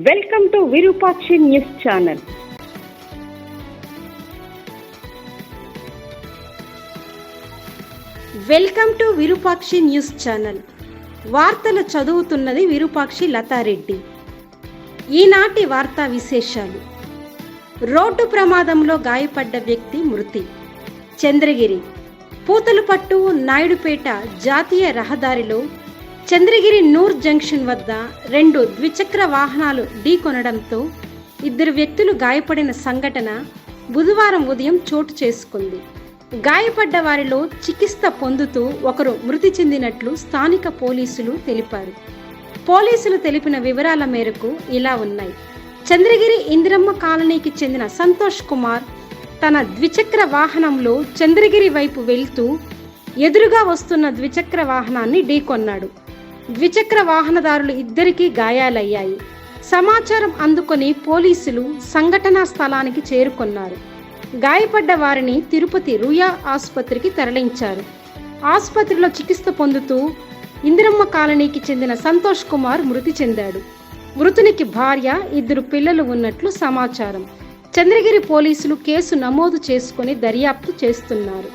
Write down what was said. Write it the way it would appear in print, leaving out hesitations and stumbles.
Welcome to Virupakshi news channel. Welcome to Virupakshi news channel. వార్తలు చదువుతున్నది విరూపాక్షి లతారెడ్డి. ఈనాటి వార్తా విశేషాలు. రోడ్డు ప్రమాదంలో గాయపడ్డ వ్యక్తి మృతి. చంద్రగిరి పూతలపట్టు నాయుడుపేట జాతీయ రహదారిలో చంద్రగిరి నూర్ జంక్షన్ వద్ద 2 ద్విచక్ర వాహనాలు ఢీకొనడంతో 2 వ్యక్తులు గాయపడిన సంఘటన బుధవారం ఉదయం చోటు చేసుకుంది. గాయపడ్డ వారిలో చికిత్స పొందుతూ ఒకరు మృతి చెందినట్లు స్థానిక పోలీసులు తెలిపారు. పోలీసులు తెలిపిన వివరాల మేరకు ఇలా ఉన్నాయి. చంద్రగిరి ఇందిరమ్మ కాలనీకి చెందిన సంతోష్ కుమార్ తన ద్విచక్ర వాహనంలో చంద్రగిరి వైపు వెళ్తూ ఎదురుగా వస్తున్న ద్విచక్ర వాహనాన్ని ఢీకొన్నాడు. ద్విచక్ర వాహనదారులు 2కి గాయాలయ్యాయి. సమాచారం అందుకొని పోలీసులు సంఘటనా స్థలానికి చేరుకున్నారు. గాయపడ్డ వారిని తిరుపతి రుయా ఆసుపత్రికి తరలించారు. ఆసుపత్రిలో చికిత్స పొందుతూ ఇందిరమ్మ కాలనీకి చెందిన సంతోష్ కుమార్ మృతి చెందాడు. మృతునికి భార్య, 2 పిల్లలు ఉన్నట్లు సమాచారం. చంద్రగిరి పోలీసులు కేసు నమోదు చేసుకుని దర్యాప్తు చేస్తున్నారు.